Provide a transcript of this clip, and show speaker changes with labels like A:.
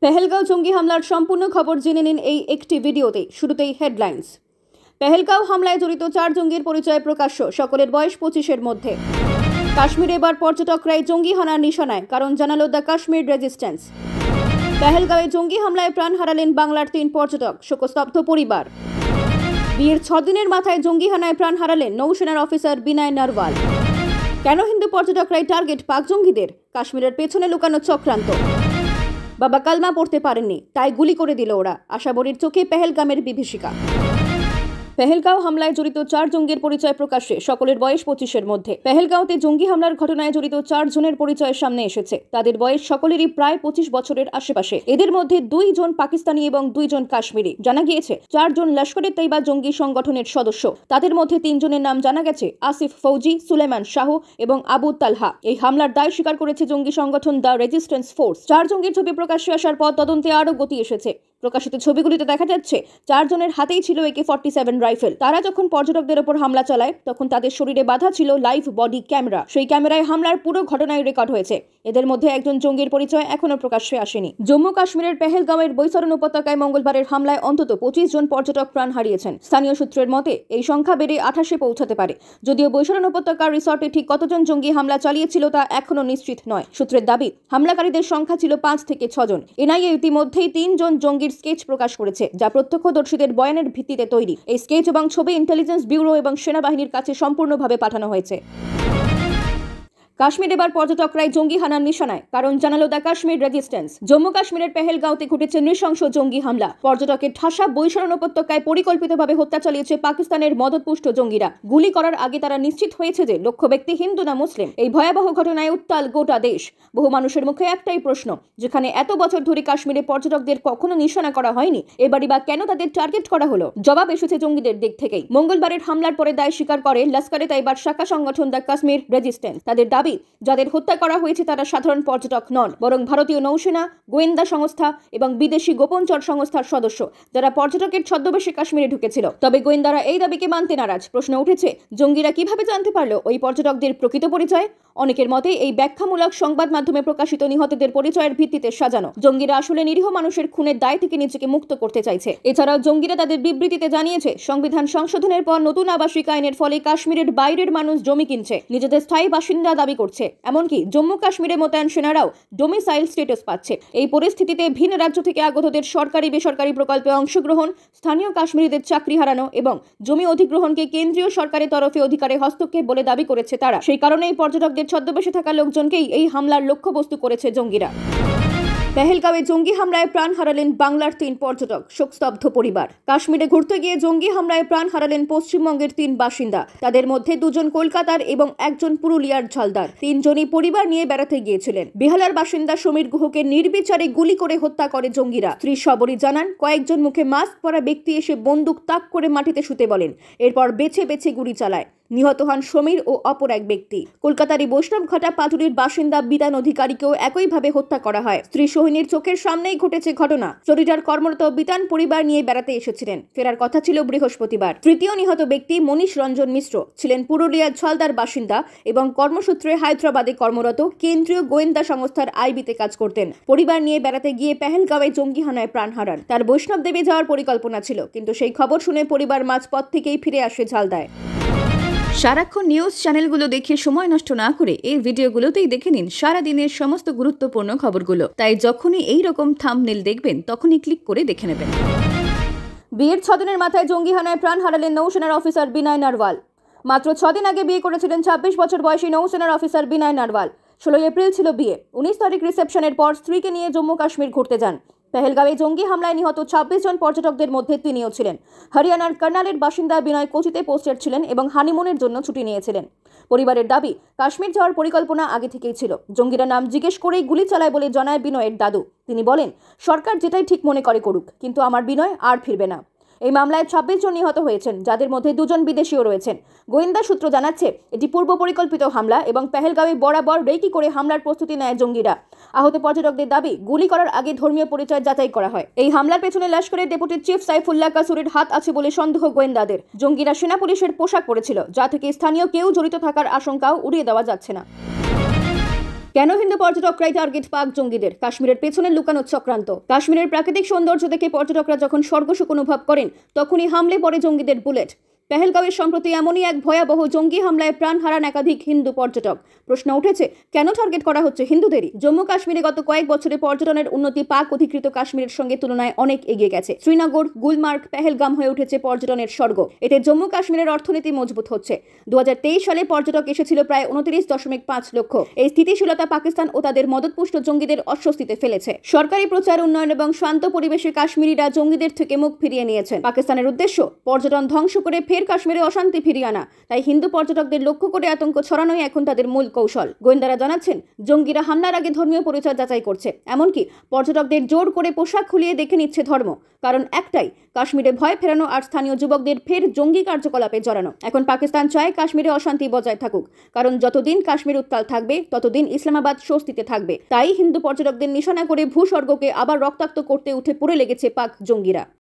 A: পেহেলগাঁও জঙ্গি হামলার সম্পূর্ণ খবর জেনে নিন এই একটি ভিডিওতে। শুরুতেই হেডলাইন্স। পেহেলগাঁও হামলায় জড়িত 4 জঙ্গির পরিচয় প্রকাশ্য, সকলের বয়স 25-এর মধ্যে। কাশ্মীরে এবার পর্যটকরাই জঙ্গি হানার নিশানায়, কারণ জানালো দ্য কাশ্মীর রেজিস্ট্যান্স। পেহেলগাঁওয়ে জঙ্গি হামলায় প্রাণ হারালেন বাংলার 3 পর্যটক, শোকস্তব্ধ পরিবার। বিয়ের 6 দিনের মাথায় জঙ্গি হানায় প্রাণ হারালেন নৌসেনার অফিসার বিনয় নারওয়াল। কেন হিন্দু পর্যটকরাই টার্গেট পাক জঙ্গিদের? কাশ্মীরের পেছনে লুকানো চক্রান্ত। বাবা কালমা পড়তে পারেননি, তাই গুলি করে দিল ওরা। আশাবরীর চোখে পেহেলগামের বিভীষিকা। পেহেলগাঁও হামলায় জড়িত 4 জঙ্গির পরিচয় প্রকাশ্যে, সকলের বয়স 25-এর মধ্যে। পেহেলগাঁওতে জঙ্গি হামলার ঘটনায় জড়িত 4 জনের পরিচয় সামনে এসেছে। তাদের বয়স সকলেরই প্রায় 25 বছরের আশেপাশে। এদের মধ্যে 2 জন পাকিস্তানি এবং 2 জন কাশ্মীরি। জানা গিয়েছে 4 জন লস্করে তৈবা জঙ্গি সংগঠনের সদস্য। তাদের মধ্যে 3 জনের নাম জানা গেছে: আসিফ ফৌজি, সুলেমান শাহ এবং আবু তালহা। এই হামলার দায় স্বীকার করেছে জঙ্গি সংগঠন দ্য রেজিস্ট্যান্স ফোর্স। 4 জঙ্গির ছবি প্রকাশ্যে আসার পর তদন্তে আরও গতি এসেছে। প্রকাশিত ছবিগুলিতে দেখা যাচ্ছে 4 জনের হাতেই ছিল AK-47 রাইফেল। তারা যখন পর্যটকদের ওপর হামলা চালায়, তখন তাদের শরীরে বাঁধা ছিল লাইভ বডি ক্যামেরা। সেই ক্যামেরায় হামলার পুরো ঘটনায় রেকর্ড হয়েছে। এদের মধ্যে একজন জঙ্গির পরিচয় এখনো প্রকাশ্যে আসেনি। জম্মু কাশ্মীরের পেহেলগাঁওয়ের বৈতরণ উপত্যকায় মঙ্গলবারের হামলায় অন্তত 25 জন পর্যটক প্রাণ হারিয়েছেন। স্থানীয় সূত্রের মতে এই সংখ্যা বেড়ে 28-এ পৌঁছাতে পারে। যদিও বৈতরণ উপত্যকার রিসর্টে ঠিক কতজন জঙ্গি হামলা চালিয়েছিল তা এখনো নিশ্চিত নয়। সূত্রের দাবি, হামলাকারীদের সংখ্যা ছিল 5 থেকে 6 জন। এনআইএ ইতিমধ্যেই 3 জন জঙ্গির স্কেচ প্রকাশ করেছে, যা প্রত্যক্ষদর্শীদের বয়ানের ভিত্তিতে তৈরি। এই স্কেচ এবং ছবি ইন্টেলিজেন্স ব্যুরো এবং সেনাবাহিনীর কাছে সম্পূর্ণভাবে পাঠানো হয়েছে। কাশ্মীর এবার পর্যটকরাই জঙ্গি হানার নিশানায়, কারণ জানালো দ্য কাশ্মীর রেজিস্ট্যান্স। জম্মু কাশ্মীরের পেহেলগাঁওতে ঘটেছে নৃশংস জঙ্গি হামলা। পর্যটকের ঠাসা বৈশরণ উপত্যকায় পরিকল্পিতভাবে হত্যা চালিয়েছে পাকিস্তানের মদতপুষ্ট জঙ্গিরা। গুলি করার আগে তারা নিশ্চিত হয়েছে যে লক্ষ্য ব্যক্তি হিন্দু না মুসলিম। এই ভয়াবহ ঘটনায় উত্তাল গোটা দেশ। বহু মানুষের মুখে একটাই প্রশ্ন: যেখানে এত বছর ধরে কাশ্মীরে পর্যটকদের কখনো নিশানা করা হয়নি, এবারই বা কেন তাদের টার্গেট করা হলো? জবাব এসেছে জঙ্গিদের দিক থেকেই। মঙ্গলবারের হামলার পরে দায় স্বীকার করে লস্করে তৈবার শাখা সংগঠন দ্য কাশ্মীর রেজিস্ট্যান্স। তাদের দাবি, যাদের হত্যা করা হয়েছে তারা সাধারণ পর্যটক নন, বরং ভারতীয় নৌসেনা, গোয়েন্দা সংস্থা এবং বিদেশি গোপনচর সংস্থার সদস্য, যারা পর্যটকের ছদ্মবেশে কাশ্মীরে ঢুকেছিল। তবে গোয়েন্দারা এই দাবিকে মানতে নারাজ। প্রশ্ন উঠেছে, জঙ্গিরা কিভাবে জানতে পারল ওই পর্যটকদের প্রকৃত পরিচয়? অনেকের মতে এই ব্যাখ্যামূলক সংবাদ মাধ্যমে প্রকাশিত নিহতদের পরিচয়ের ভিত্তিতে সাজানো। জঙ্গিরা আসলে নিরীহ মানুষের খুনের দায় থেকে নিজেকে মুক্ত করতে চাইছে। এছাড়াও জঙ্গিরা তাদের বিবৃতিতে জানিয়েছে, সংবিধান সংশোধনের পর নতুন আবাসিক আইনের ফলে কাশ্মীরের বাইরের মানুষ জমি কিনছে, নিজেদের স্থায়ী বাসিন্দা দাবি করছে। এমনকি জম্মু কাশ্মীরে মোতায়েন সেনারাও ডোমিসাইল স্ট্যাটাস পাচ্ছে। এই পরিস্থিতিতে ভিন রাজ্য থেকে আগতদের সরকারি বেসরকারি প্রকল্পে অংশগ্রহণ, স্থানীয় কাশ্মীরিদের চাকরি হারানো এবং জমি অধিগ্রহণকে কেন্দ্রীয় সরকারের তরফে অধিকারে হস্তক্ষেপ বলে দাবি করেছে তারা। সেই কারণেই পর্যটকদের ছদ্মবেশে থাকা লোকজনকেই এই হামলার লক্ষ্যবস্তু করেছে জঙ্গিরা। পেহেলগাঁওয়ে জঙ্গি হামলায় প্রাণ হারালেন বাংলার 3 পর্যটক, শোকস্তব্ধ পরিবার। কাশ্মীরে ঘুরতে গিয়ে জঙ্গি হামলায় প্রাণ হারালেন পশ্চিমবঙ্গের 3 বাসিন্দা। তাদের মধ্যে 2 জন কলকাতার এবং 1 জন পুরুলিয়ার ঝালদার। 3 জনই পরিবার নিয়ে বেড়াতে গিয়েছিলেন। বেহালার বাসিন্দা সমীর গুহকে নির্বিচারে গুলি করে হত্যা করে জঙ্গিরা। স্ত্রী সবরী জানান, কয়েকজন মুখে মাস্ক পরা ব্যক্তি এসে বন্দুক তাক করে মাটিতে শুতে বলেন। এরপর বেছে বেছে গুলি চালায়। নিহত হন সমীর ও অপর এক ব্যক্তি। কলকাতারই বৈষ্ণবঘাটা পাটুরির বাসিন্দা বিতান অধিকারীকেও একইভাবে হত্যা করা হয়। স্ত্রী সোহিনীর চোখের সামনেই ঘটেছে ঘটনা। চরিটার কর্মরত বিতান পরিবার নিয়ে বেড়াতে এসেছিলেন। ফেরার কথা ছিল বৃহস্পতিবার। তৃতীয় নিহত ব্যক্তি মনীষ রঞ্জন মিশ্র ছিলেন পুরুলিয়ার ঝালদার বাসিন্দা এবং কর্মসূত্রে হায়দ্রাবাদে কর্মরত কেন্দ্রীয় গোয়েন্দা সংস্থার আইবিতে কাজ করতেন। পরিবার নিয়ে বেড়াতে গিয়ে পেহেলগাঁওয়ে জঙ্গি হানায় প্রাণ হারান। তার বৈষ্ণব দেবী যাওয়ার পরিকল্পনা ছিল, কিন্তু সেই খবর শুনে পরিবার মাঝপথ থেকেই ফিরে আসে ঝালদায়। সারাক্ষণ নিউজ চ্যানেলগুলো দেখে সময় নষ্ট না করে এই ভিডিওগুলোতেই দেখে নিন সারা দিনের সমস্ত গুরুত্বপূর্ণ খবরগুলো। তাই যখনই এই রকম থাম্বনেল দেখবেন, তখনই ক্লিক করে দেখে নেবেন। বিয়ের 6 দিনের মাথায় জঙ্গি হানায় প্রাণ হারালেন নৌসেনার অফিসার বিনয় নারওয়াল। মাত্র 6 দিন আগে বিয়ে করেছিলেন 26 বছর বয়সী নৌসেনার অফিসার বিনয় নারওয়াল। 16 এপ্রিল ছিল বিয়ে। 19 তারিখ রিসেপশনের পর স্ত্রীকে নিয়ে জম্মু কাশ্মীর ঘুরতে যান। পেহেলগাঁওয়ে জঙ্গি হামলায় নিহত 26 জন পর্যটকদের মধ্যে তিনিও ছিলেন। হরিয়ানার কর্নালের বাসিন্দা বিনয় কোচিতে পোস্টেড ছিলেন এবং হানিমুনের জন্য ছুটি নিয়েছিলেন। পরিবারের দাবি, কাশ্মীর যাওয়ার পরিকল্পনা আগে থেকেই ছিল। জঙ্গিরা নাম জিজ্ঞেস করেই গুলি চালায় বলে জানায় বিনয়ের দাদু। তিনি বলেন, সরকার যেটাই ঠিক মনে করে করুক, কিন্তু আমার বিনয় আর ফিরবে না। এই মামলায় 26 জন নিহত হয়েছেন, যাদের মধ্যে 2 জন বিদেশিও রয়েছেন। গোয়েন্দা সূত্র জানাচ্ছে, এটি পূর্ব পরিকল্পিত হামলা এবং পেহেলগাঁওয়ে বরাবর রেকি করে হামলার প্রস্তুতি নেয় জঙ্গিরা। আহত পর্যটকদের দাবি, গুলি করার আগে ধর্মীয় পরিচয় যাচাই করা হয়। এই হামলার পেছনে লস্করের ডেপুটি চিফ সাইফুল্লাহ কাসুরের হাত আছে বলে সন্দেহ গোয়েন্দাদের। জঙ্গিরা সেনা পুলিশের পোশাক পরেছিল, যা থেকে স্থানীয় কেউ জড়িত থাকার আশঙ্কাও উড়িয়ে দেওয়া যাচ্ছে না। কেন হিন্দু পর্যটকরাই টার্গেট পাক জঙ্গিদের? কাশ্মীরের পেছনে লুকানো চক্রান্ত। কাশ্মীরের প্রাকৃতিক সৌন্দর্য দেখে পর্যটকরা যখন স্বর্গসুখ অনুভব করেন, তখনই হামলে পড়ে জঙ্গিদের বুলেট। পেহেলগাঁওয়ের সম্প্রতি এমনই এক ভয়াবহ জঙ্গি হামলায় প্রাণ হারান একাধিক হিন্দু পর্যটক। প্রশ্ন উঠেছে, কেন টার্গেট করা হচ্ছে হিন্দুদেরই? জম্মু কাশ্মীরে গত কয়েক বছরে পর্যটনের উন্নতি পাক অধিকৃত কাশ্মীরের সঙ্গে তুলনায় অনেক এগিয়ে গেছে। শ্রীনগর, গুলমার্গ, পেহেলগাম হয়ে উঠেছে পর্যটনের স্বর্গ। এতে জম্মু কাশ্মীরের অর্থনীতি মজবুত হচ্ছে। 2023 সালে পর্যটক এসেছিল প্রায় 29.5 লক্ষ। এই স্থিতিশীলতা পাকিস্তান ও তাদের মদতপুষ্ট জঙ্গিদের অস্বস্তিতে ফেলেছে। সরকারি প্রচার, উন্নয়ন এবং শান্ত পরিবেশে কাশ্মীরিরা জঙ্গিদের থেকে মুখ ফিরিয়ে নিয়েছেন। পাকিস্তানের উদ্দেশ্য পর্যটন ধ্বংস করে ফের কাশ্মীরে অশান্তি ফিরিয়ে আনা। তাই হিন্দু পর্যটকদের লক্ষ্য করে আতঙ্ক ছড়ানোই এখন তাদের মূল কৌশল। গোয়েন্দারা জানাচ্ছেন, জঙ্গিরা হামলার আগে ধর্মীয় পরিচয় যাচাই করছে। এমনকি পর্যটকদের জোর করে পোশাক খুলিয়ে দেখে নিচ্ছে ধর্ম। কারণ একটাই, কাশ্মীরে ভয় ফেরানো আর স্থানীয় যুবকদের ফের জঙ্গি কার্যকলাপে জড়ানো। এখন পাকিস্তান চায় কাশ্মীরে অশান্তি বজায় থাকুক, কারণ যতদিন কাশ্মীর উত্তাল থাকবে ততদিন ইসলামাবাদ স্বস্তিতে থাকবে। তাই হিন্দু পর্যটকদের নিশানা করে ভূস্বর্গকে আবার রক্তাক্ত করতে উঠে পড়ে লেগেছে পাক জঙ্গিরা।